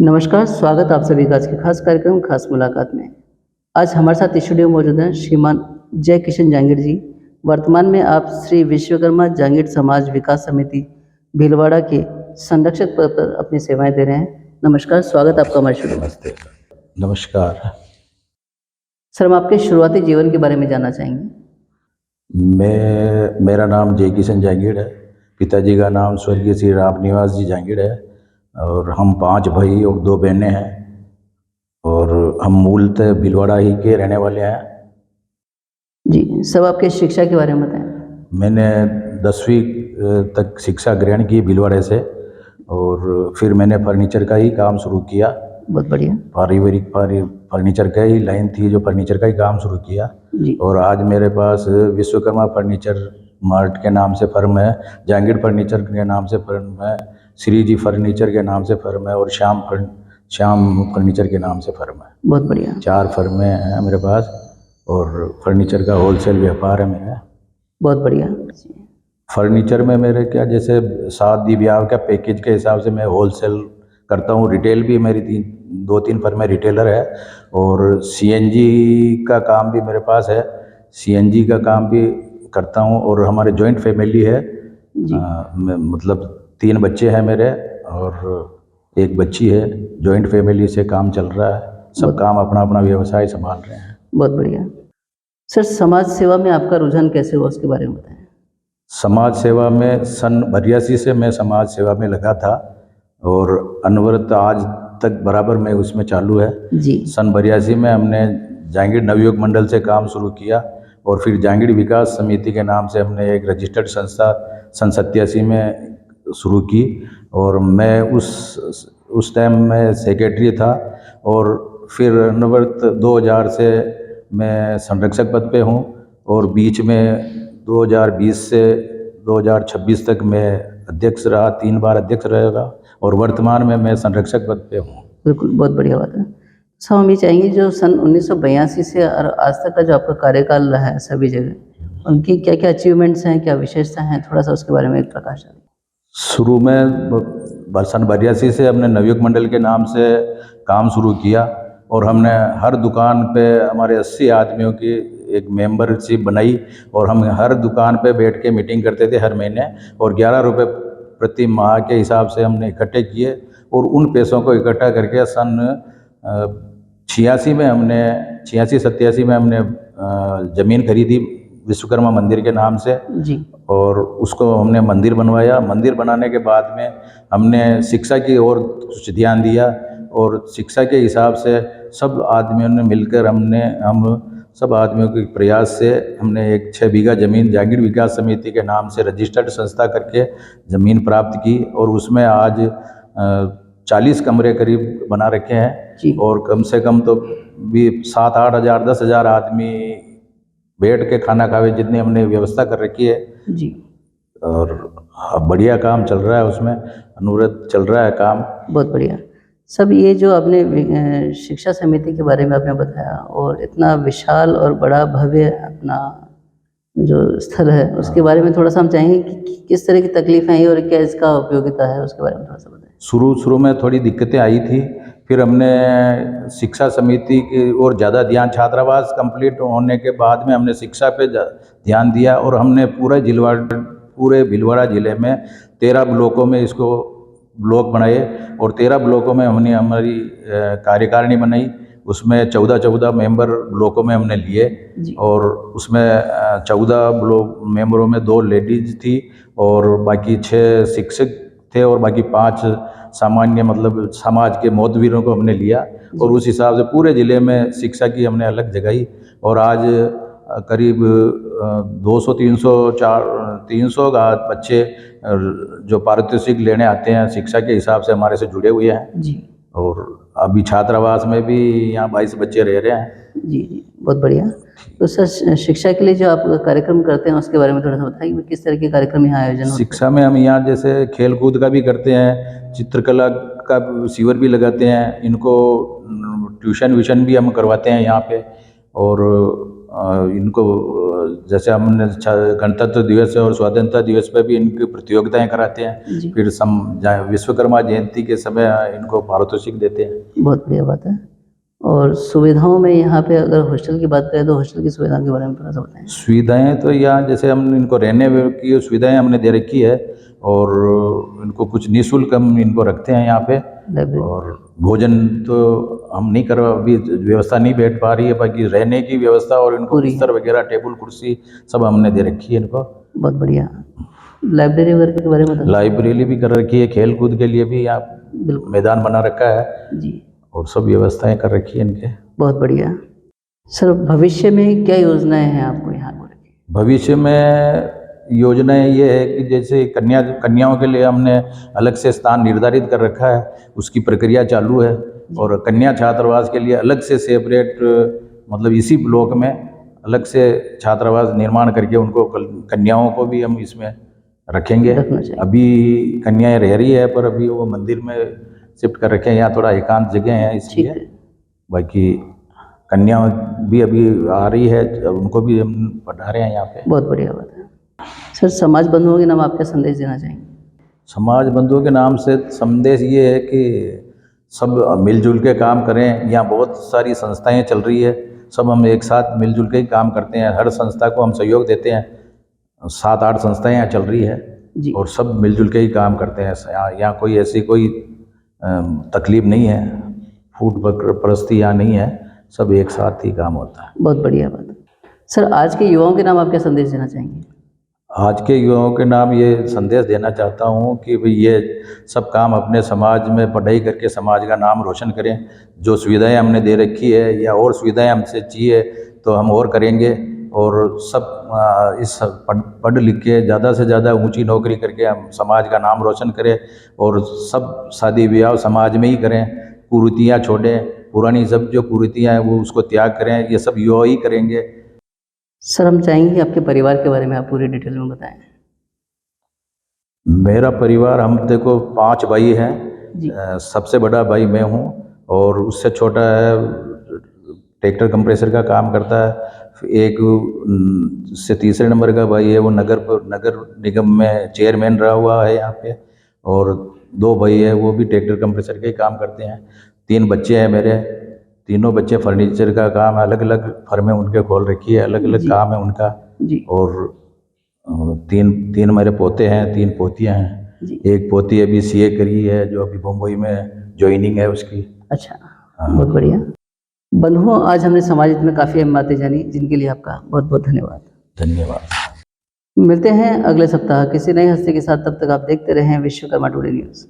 नमस्कार, स्वागत आप सभी का आज के खास कार्यक्रम खास मुलाकात में। आज हमारे साथ स्टूडियो में मौजूद हैं श्रीमान जय किशन जांगीड़ जी। वर्तमान में आप श्री विश्वकर्मा जांगीड़ समाज विकास समिति भीलवाड़ा के संरक्षक पद पर अपनी सेवाएं दे रहे हैं। नमस्कार, स्वागत आपका हमारे स्टूडियो में। नमस्ते। नमस्कार। सर, हम आपके शुरुआती जीवन के बारे में जानना चाहेंगे। मेरा नाम जय किशन जांगीड़ है। पिताजी का नाम स्वर्गीय श्री रामनिवास जी जांगीड़ है और हम 5 भाई और 2 बहनें हैं और हम मूलतः भीलवाड़ा ही के रहने वाले हैं। जी, सब आपके शिक्षा के बारे में बताएं। मैंने 10वीं तक शिक्षा ग्रहण की भीलवाड़े से और फिर मैंने फर्नीचर का ही काम शुरू किया। बहुत बढ़िया। पारिवारिक फर्नीचर का ही लाइन थी, जो फर्नीचर का ही काम शुरू किया जी। और आज मेरे पास विश्वकर्मा फर्नीचर मार्ट के नाम से फर्म है, जांगीड़ फर्नीचर के नाम से फर्म है, श्री जी फर्नीचर के नाम से फर्म है और श्याम फर्नीचर के नाम से फर्म है। बहुत बढ़िया। 4 फर्में हैं मेरे पास और फर्नीचर का होलसेल व्यापार है मेरा। बहुत बढ़िया। फर्नीचर में मेरे क्या, जैसे शादी ब्याह का पैकेज के हिसाब से मैं होलसेल करता हूँ। रिटेल भी मेरी 2-3 फर्में रिटेलर है और सीएनजी का काम भी मेरे पास है। सीएनजी का काम भी करता हूँ और हमारे जॉइंट फैमिली है। मतलब 3 बच्चे हैं मेरे और 1 बच्ची है। जॉइंट फैमिली से काम चल रहा है, सब काम अपना अपना व्यवसाय संभाल रहे हैं। बहुत बढ़िया। सर, समाज सेवा में आपका रुझान कैसे हुआ, उसके बारे में बताएं। समाज सेवा में सन 82 से मैं समाज सेवा में लगा था और अनवरत आज तक बराबर मैं उसमें चालू है। जी। सन 82 में हमने जांगीड़ नवयुग मंडल से काम शुरू किया और फिर जांगीड़ विकास समिति के नाम से हमने एक रजिस्टर्ड संस्था सन 87 में शुरू की और मैं उस टाइम में सेक्रेटरी था और फिर अनवरत 2000 से मैं संरक्षक पद पे हूँ और बीच में 2020 से 2026 तक मैं अध्यक्ष रहा, 3 बार अध्यक्ष रहेगा और वर्तमान में मैं संरक्षक पद पे हूँ। बिल्कुल, बहुत बढ़िया बात है। सर, हम ये चाहेंगे जो सन 1982 से और आज तक का जो आपका कार्यकाल रहा है सभी जगह, उनकी क्या क्या अचीवमेंट्स हैं, क्या विशेषता हैं, थोड़ा सा उसके बारे में एक प्रकाश डालें। शुरू में सन 82 से हमने नवयुग मंडल के नाम से काम शुरू किया और हमने हर दुकान पे हमारे 80 आदमियों की एक मेंबरशिप बनाई और हम हर दुकान पे बैठ के मीटिंग करते थे हर महीने और 11 रुपये प्रति माह के हिसाब से हमने इकट्ठे किए और उन पैसों को इकट्ठा करके सन 86-87 में हमने ज़मीन खरीदी विश्वकर्मा मंदिर के नाम से। जी। और उसको हमने मंदिर बनवाया। मंदिर बनाने के बाद में हमने शिक्षा की ओर कुछ ध्यान दिया और शिक्षा के हिसाब से सब आदमियों ने मिलकर हम सब आदमियों के प्रयास से हमने एक 6 बीघा ज़मीन जांगीड़ विकास समिति के नाम से रजिस्टर्ड संस्था करके ज़मीन प्राप्त की और उसमें आज 40 कमरे करीब बना रखे हैं और कम से कम तो भी 7-8 हज़ार 10 हज़ार आदमी बैठ के खाना खावे जितनी हमने व्यवस्था कर रखी है। जी। और बढ़िया काम चल रहा है, उसमें अनुव्रत चल रहा है काम। बहुत बढ़िया। सब ये जो आपने शिक्षा समिति के बारे में आपने बताया और इतना विशाल और बड़ा भव्य अपना जो स्थल है उसके बारे में थोड़ा सा हम चाहेंगे कि किस तरह की तकलीफें आई और क्या इसका उपयोगिता है, उसके बारे में थोड़ा सा बताएं। शुरू में थोड़ी दिक्कतें आई थी, फिर हमने शिक्षा समिति की ओर ज़्यादा ध्यान, छात्रावास कंप्लीट होने के बाद में हमने शिक्षा पे ध्यान दिया और हमने पूरे भीलवाड़ा ज़िले में 13 ब्लॉकों में इसको ब्लॉक बनाए और 13 ब्लॉकों में हमने हमारी कार्यकारिणी बनाई। उसमें 14 मेंबर ब्लॉकों में हमने लिए और उसमें 14 ब्लॉक मेंबरों में 2 लेडीज थी और बाकी 6 शिक्षक थे और बाकी 5 सामान्य मतलब समाज के मोतवीरों को हमने लिया और उस हिसाब से पूरे ज़िले में शिक्षा की हमने अलग जगाई और आज करीब 200-300 बच्चे जो पारितोषिक लेने आते हैं शिक्षा के हिसाब से हमारे से जुड़े हुए हैं। जी। और अभी छात्रावास में भी यहाँ 22 बच्चे रह रहे हैं। जी जी, बहुत बढ़िया। तो सर, शिक्षा के लिए जो आप कार्यक्रम करते हैं उसके बारे में थोड़ा सा बताइए कि किस तरह के कार्यक्रम यहाँ आयोजन होते हैं। शिक्षा में हम यहाँ जैसे खेल कूद का भी करते हैं, चित्रकला का शिविर भी लगाते हैं, इनको ट्यूशन व्यूशन भी हम करवाते हैं यहाँ पे और इनको जैसे हमने गणतंत्र दिवस और स्वतंत्रता दिवस पे भी इनकी प्रतियोगिताएं कराते हैं। जी। फिर विश्वकर्मा जयंती के समय इनको पारितोषिक देते हैं। बहुत बढ़िया बात है। और सुविधाओं में यहाँ पे अगर हॉस्टल की बात करें तो हॉस्टल की सुविधाओं के बारे में थोड़ा सा बताएं। सुविधाएं तो यहाँ जैसे हम इनको रहने की सुविधाएं हमने दे रखी है, और इनको कुछ निःशुल्क हम इनको रखते हैं यहाँ पे। लाइब्रेरी। और भोजन तो हम नहीं कर अभी व्यवस्था नहीं बैठ पा रही है, बाकी रहने की व्यवस्था और इनको पूरी है। बिस्तर वगैरह, टेबल कुर्सी सब हमने दे रखी है इनको। बहुत बढ़िया। लाइब्रेरी वगैरह के बारे में बताएं। लाइब्रेरी भी कर रखी है, खेल कूद के लिए भी यहाँ बिल्कुल। मैदान बना रखा है जी। और सब व्यवस्थाएं कर रखी है इनके। बहुत बढ़िया। सर भविष्य में क्या योजनाएं हैं आपको यहाँ को लेके? भविष्य में योजनाएं ये है कि जैसे कन्याओं के लिए हमने अलग से स्थान निर्धारित कर रखा है, उसकी प्रक्रिया चालू है। और कन्या छात्रावास के लिए अलग से सेपरेट, मतलब इसी ब्लॉक में अलग से छात्रावास निर्माण करके उनको कन्याओं को भी हम इसमें रखेंगे। रखना चाहिए। अभी कन्याएं रह रही है, पर अभी वो मंदिर में शिफ्ट कर रखे हैं, यहाँ थोड़ा एकांत जगह है ठीक इसलिए। है। बाकी कन्या भी अभी आ रही है, उनको भी हम पढ़ा रहे हैं यहाँ पे। बहुत बढ़िया बात है। सर समाज बंधुओं के नाम आप क्या संदेश देना चाहेंगे? समाज बंधुओं के नाम से संदेश ये है कि सब मिलजुल के काम करें। यहाँ बहुत सारी संस्थाएं चल रही है, सब हम एक साथ मिलजुल के ही काम करते हैं। हर संस्था को हम सहयोग देते हैं। 7-8 संस्थाएं यहाँ चल रही है जी। और सब मिलजुल के ही काम करते हैं। यहाँ कोई ऐसी कोई तकलीफ नहीं है, फूट परस्ती यहाँ नहीं है, सब एक साथ ही काम होता है। बहुत बढ़िया बात है। सर आज के युवाओं के नाम आप क्या संदेश देना चाहेंगे? आज के युवाओं के नाम ये संदेश देना चाहता हूँ कि भाई ये सब काम अपने समाज में पढ़ाई करके समाज का नाम रोशन करें। जो सुविधाएं हमने दे रखी है या और सुविधाएं हमसे चाहिए तो हम और करेंगे। और सब इस पढ़ लिख के ज़्यादा से ज़्यादा ऊंची नौकरी करके हम समाज का नाम रोशन करें। और सब शादी ब्याह समाज में ही करें, कुरीतियाँ छोड़ें, पुरानी सब जो कुरीतियाँ हैं वो उसको त्याग करें। ये सब युवा ही करेंगे। सर हम चाहेंगे कि आपके परिवार के बारे में आप पूरी डिटेल में बताएं। मेरा परिवार, हम देखो 5 भाई हैं। जी। सबसे बड़ा भाई मैं हूँ और उससे छोटा है ट्रैक्टर कंप्रेसर का काम करता है। एक से तीसरे नंबर का भाई है, वो नगर निगम में चेयरमैन रहा हुआ है यहाँ पे। और 2 भाई है, वो भी ट्रैक्टर कंप्रेसर का ही काम करते हैं। 3 बच्चे हैं मेरे, तीनों बच्चे फर्नीचर का काम, अलग अलग फर्में उनके खोल रखी है, अलग अलग काम है उनका। जी। और 3 मेरे पोते हैं, 3 पोतियां हैं। जी। एक पोती अभी सीए करी है, जो अभी मुंबई में ज्वाइनिंग है उसकी। अच्छा। बहुत बढ़िया। बंधुओं आज हमने समाज हित में काफ़ी अहम बातें जानी, जिनके लिए आपका बहुत बहुत धन्यवाद। धन्यवाद। मिलते हैं अगले सप्ताह किसी नए हस्ती के साथ। तब तक आप देखते रहें विश्वकर्मा टुडे न्यूज़।